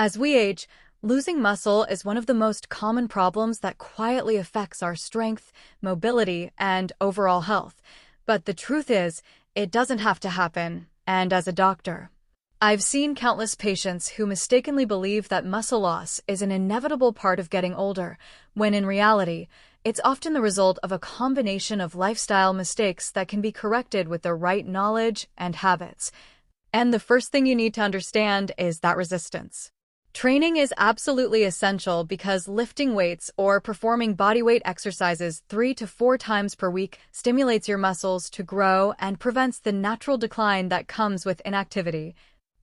As we age, losing muscle is one of the most common problems that quietly affects our strength, mobility, and overall health. But the truth is, it doesn't have to happen, and as a doctor, I've seen countless patients who mistakenly believe that muscle loss is an inevitable part of getting older, when in reality, it's often the result of a combination of lifestyle mistakes that can be corrected with the right knowledge and habits. And the first thing you need to understand is that resistance training is absolutely essential because lifting weights or performing bodyweight exercises 3 to 4 times per week stimulates your muscles to grow and prevents the natural decline that comes with inactivity.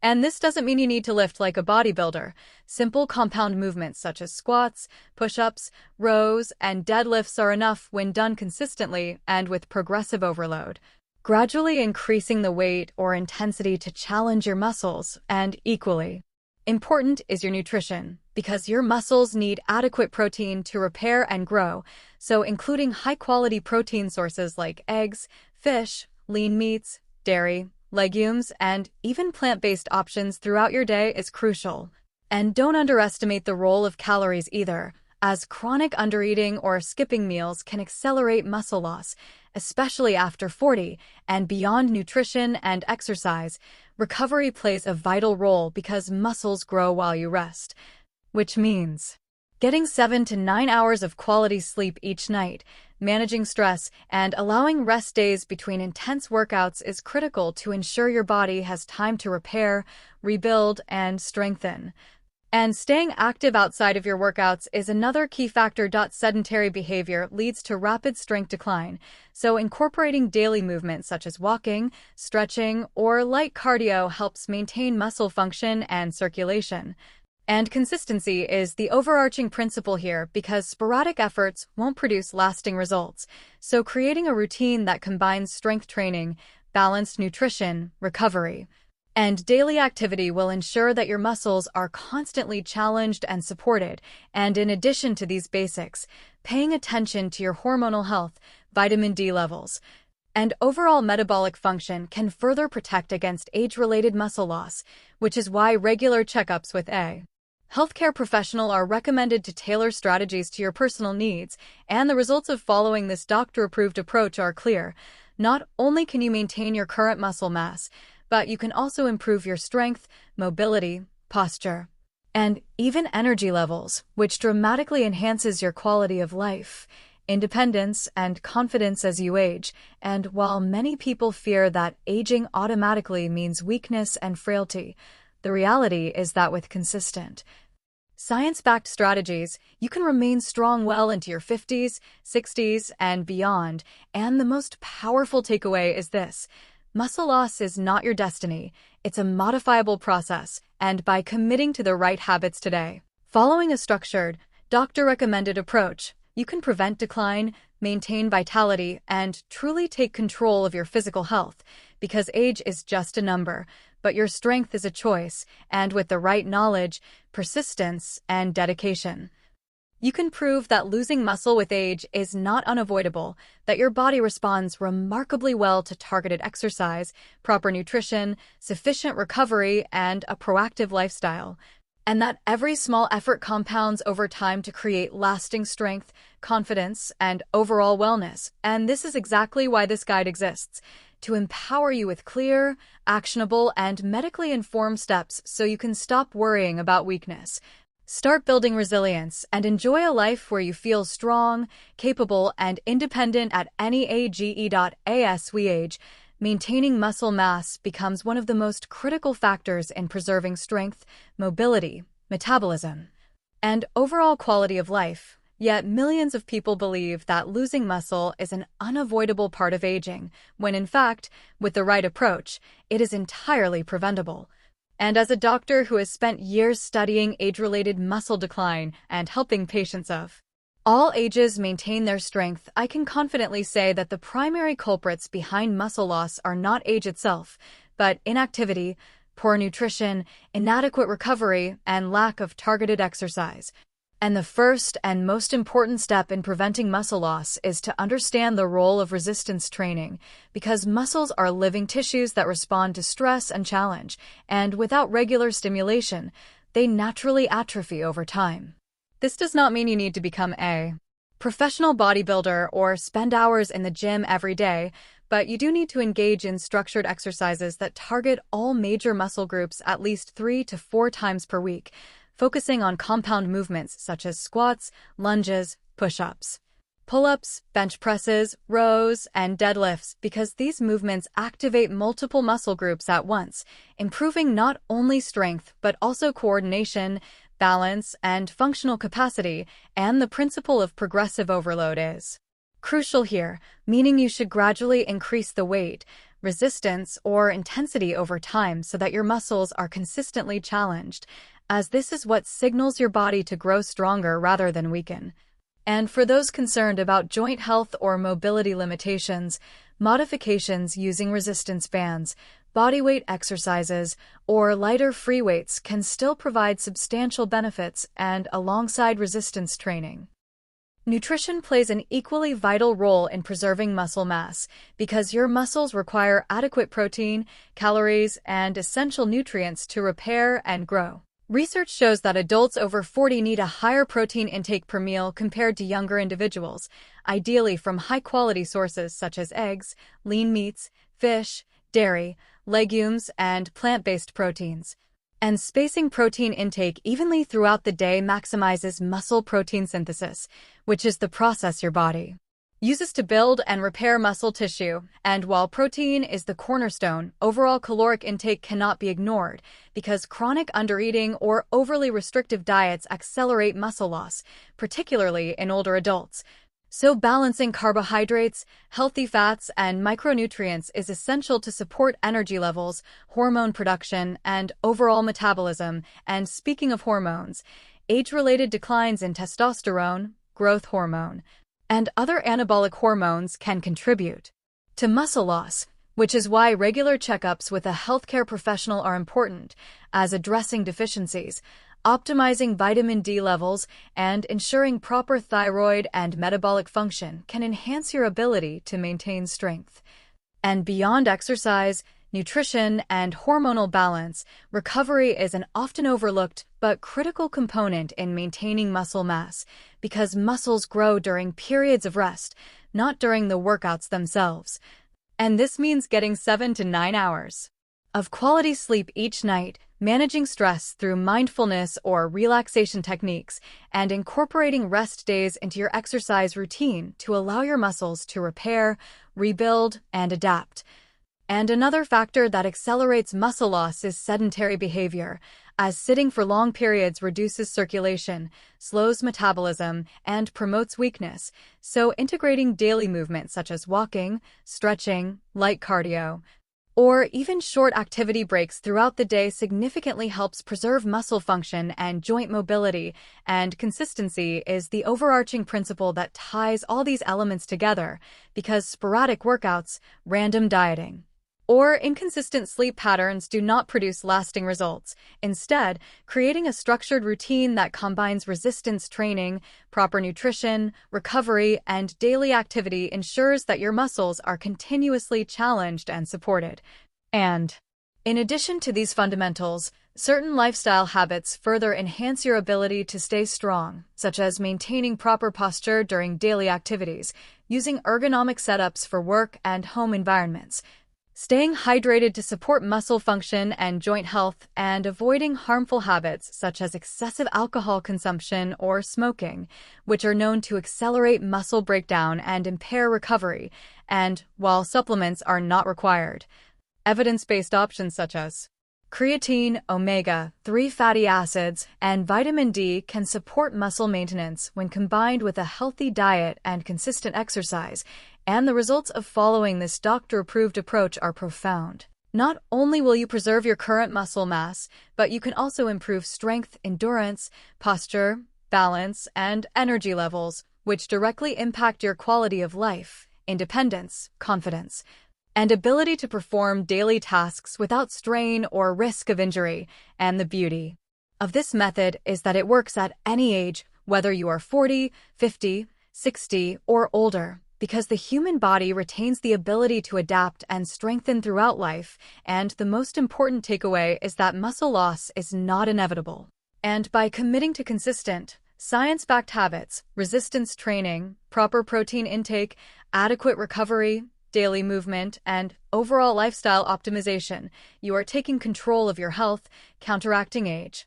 And this doesn't mean you need to lift like a bodybuilder. Simple compound movements such as squats, push-ups, rows, and deadlifts are enough when done consistently and with progressive overload, gradually increasing the weight or intensity to challenge your muscles. And equally important is your nutrition, because your muscles need adequate protein to repair and grow, so including high-quality protein sources like eggs, fish, lean meats, dairy, legumes, and even plant-based options throughout your day is crucial. And don't underestimate the role of calories either, as chronic undereating or skipping meals can accelerate muscle loss, especially after 40, and beyond nutrition and exercise, recovery plays a vital role because muscles grow while you rest, which means getting 7 to 9 hours of quality sleep each night, managing stress, and allowing rest days between intense workouts is critical to ensure your body has time to repair, rebuild, and strengthen. And staying active outside of your workouts is another key factor. Sedentary behavior leads to rapid strength decline, so incorporating daily movement such as walking, stretching, or light cardio helps maintain muscle function and circulation. And consistency is the overarching principle here because sporadic efforts won't produce lasting results, so creating a routine that combines strength training, balanced nutrition, recovery, and daily activity will ensure that your muscles are constantly challenged and supported. And in addition to these basics, paying attention to your hormonal health, vitamin D levels, and overall metabolic function can further protect against age-related muscle loss, which is why regular checkups with a healthcare professional are recommended to tailor strategies to your personal needs, and the results of following this doctor-approved approach are clear. Not only can you maintain your current muscle mass, but you can also improve your strength, mobility, posture, and even energy levels, which dramatically enhances your quality of life, independence, and confidence as you age. And while many people fear that aging automatically means weakness and frailty, the reality is that with consistent, science-backed strategies, you can remain strong well into your 50s, 60s, and beyond. And the most powerful takeaway is this: muscle loss is not your destiny, it's a modifiable process, and by committing to the right habits today, following a structured, doctor-recommended approach, you can prevent decline, maintain vitality, and truly take control of your physical health, because age is just a number, but your strength is a choice, and with the right knowledge, persistence, and dedication, you can prove that losing muscle with age is not unavoidable, that your body responds remarkably well to targeted exercise, proper nutrition, sufficient recovery, and a proactive lifestyle, and that every small effort compounds over time to create lasting strength, confidence, and overall wellness. And this is exactly why this guide exists: to empower you with clear, actionable, and medically informed steps so you can stop worrying about weakness, start building resilience, and enjoy a life where you feel strong, capable, and independent at any age. As we age, maintaining muscle mass becomes one of the most critical factors in preserving strength, mobility, metabolism, and overall quality of life. Yet millions of people believe that losing muscle is an unavoidable part of aging, when in fact, with the right approach, it is entirely preventable. And as a doctor who has spent years studying age-related muscle decline and helping patients of all ages maintain their strength, I can confidently say that the primary culprits behind muscle loss are not age itself, but inactivity, poor nutrition, inadequate recovery, and lack of targeted exercise. And the first and most important step in preventing muscle loss is to understand the role of resistance training, because muscles are living tissues that respond to stress and challenge, and without regular stimulation, they naturally atrophy over time. This does not mean you need to become a professional bodybuilder or spend hours in the gym every day, but you do need to engage in structured exercises that target all major muscle groups at least 3 to 4 times per week, focusing on compound movements such as squats, lunges, push-ups, pull-ups, bench presses, rows, and deadlifts, because these movements activate multiple muscle groups at once, improving not only strength but also coordination, balance, and functional capacity, and the principle of progressive overload is crucial here, meaning you should gradually increase the weight, resistance, or intensity over time so that your muscles are consistently challenged, as this is what signals your body to grow stronger rather than weaken. And for those concerned about joint health or mobility limitations, modifications using resistance bands, bodyweight exercises, or lighter free weights can still provide substantial benefits and alongside resistance training. Nutrition plays an equally vital role in preserving muscle mass because your muscles require adequate protein, calories, and essential nutrients to repair and grow. Research shows that adults over 40 need a higher protein intake per meal compared to younger individuals, ideally from high-quality sources such as eggs, lean meats, fish, dairy, legumes, and plant-based proteins. And spacing protein intake evenly throughout the day maximizes muscle protein synthesis, which is the process your body uses to build and repair muscle tissue. And while protein is the cornerstone, overall caloric intake cannot be ignored because chronic undereating or overly restrictive diets accelerate muscle loss, particularly in older adults. So balancing carbohydrates, healthy fats, and micronutrients is essential to support energy levels, hormone production, and overall metabolism. And speaking of hormones, age-related declines in testosterone, growth hormone, and other anabolic hormones can contribute to muscle loss, which is why regular checkups with a healthcare professional are important, as addressing deficiencies, optimizing vitamin D levels, and ensuring proper thyroid and metabolic function can enhance your ability to maintain strength. And beyond exercise, nutrition, and hormonal balance, recovery is an often overlooked but critical component in maintaining muscle mass because muscles grow during periods of rest, not during the workouts themselves. And this means getting 7 to 9 hours of quality sleep each night, managing stress through mindfulness or relaxation techniques, and incorporating rest days into your exercise routine to allow your muscles to repair, rebuild, and adapt. And another factor that accelerates muscle loss is sedentary behavior, as sitting for long periods reduces circulation, slows metabolism, and promotes weakness. So integrating daily movement such as walking, stretching, light cardio, or even short activity breaks throughout the day significantly helps preserve muscle function and joint mobility, and consistency is the overarching principle that ties all these elements together, because sporadic workouts, random dieting, or inconsistent sleep patterns do not produce lasting results. Instead, creating a structured routine that combines resistance training, proper nutrition, recovery, and daily activity ensures that your muscles are continuously challenged and supported. And, in addition to these fundamentals, certain lifestyle habits further enhance your ability to stay strong, such as maintaining proper posture during daily activities, using ergonomic setups for work and home environments, staying hydrated to support muscle function and joint health, and avoiding harmful habits such as excessive alcohol consumption or smoking, which are known to accelerate muscle breakdown and impair recovery. And, while supplements are not required, evidence-based options such as creatine, omega-3 fatty acids, and vitamin D can support muscle maintenance when combined with a healthy diet and consistent exercise, and the results of following this doctor-approved approach are profound. Not only will you preserve your current muscle mass, but you can also improve strength, endurance, posture, balance, and energy levels, which directly impact your quality of life, independence, confidence, and ability to perform daily tasks without strain or risk of injury. And the beauty of this method is that it works at any age, whether you are 40, 50, 60, or older, because the human body retains the ability to adapt and strengthen throughout life. And the most important takeaway is that muscle loss is not inevitable. And by committing to consistent, science-backed habits, resistance training, proper protein intake, adequate recovery, daily movement, and overall lifestyle optimization, you are taking control of your health, counteracting age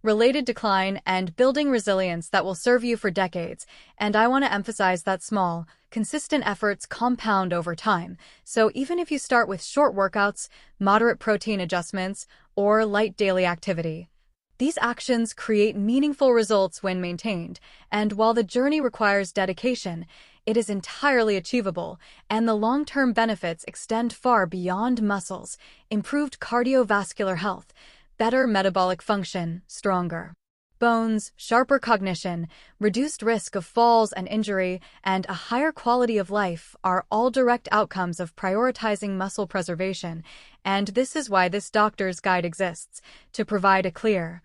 related decline, and building resilience that will serve you for decades. And I want to emphasize that small, consistent efforts compound over time. So even if you start with short workouts, moderate protein adjustments, or light daily activity, these actions create meaningful results when maintained. And while the journey requires dedication, it is entirely achievable, and the long-term benefits extend far beyond muscles, improved cardiovascular health, better metabolic function, stronger bones, sharper cognition, reduced risk of falls and injury, and a higher quality of life are all direct outcomes of prioritizing muscle preservation. And this is why this doctor's guide exists, to provide a clear,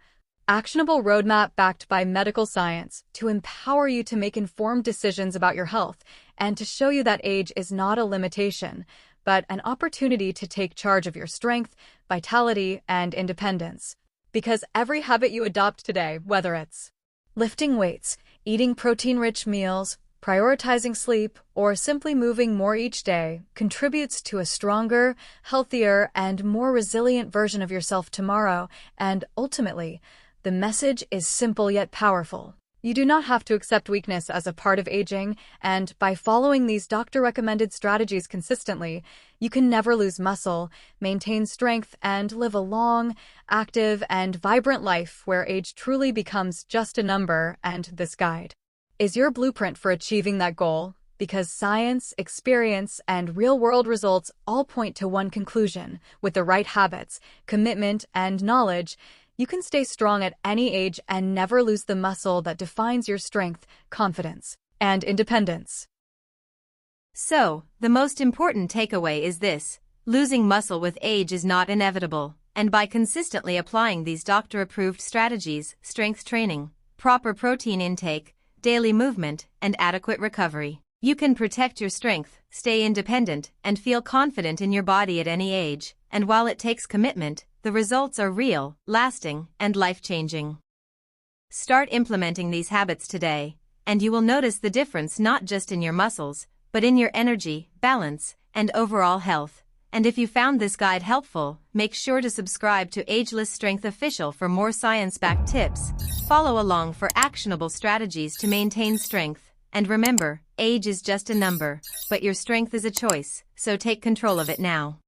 actionable roadmap backed by medical science to empower you to make informed decisions about your health and to show you that age is not a limitation, but an opportunity to take charge of your strength, vitality, and independence. Because every habit you adopt today, whether it's lifting weights, eating protein-rich meals, prioritizing sleep, or simply moving more each day, contributes to a stronger, healthier, and more resilient version of yourself tomorrow. And ultimately, the message is simple yet powerful. You do not have to accept weakness as a part of aging, and by following these doctor-recommended strategies consistently, you can never lose muscle, maintain strength, and live a long, active, and vibrant life where age truly becomes just a number. And this guide is your blueprint for achieving that goal, because science, experience, and real-world results all point to one conclusion: with the right habits, commitment, and knowledge, you can stay strong at any age and never lose the muscle that defines your strength, confidence, and independence. So, the most important takeaway is this: losing muscle with age is not inevitable, and by consistently applying these doctor-approved strategies, strength training, proper protein intake, daily movement, and adequate recovery, you can protect your strength, stay independent, and feel confident in your body at any age. And while it takes commitment, the results are real, lasting, and life-changing. Start implementing these habits today, and you will notice the difference not just in your muscles, but in your energy, balance, and overall health. And if you found this guide helpful, make sure to subscribe to Ageless Strength Official for more science-backed tips. Follow along for actionable strategies to maintain strength. And remember, age is just a number, but your strength is a choice, so take control of it now.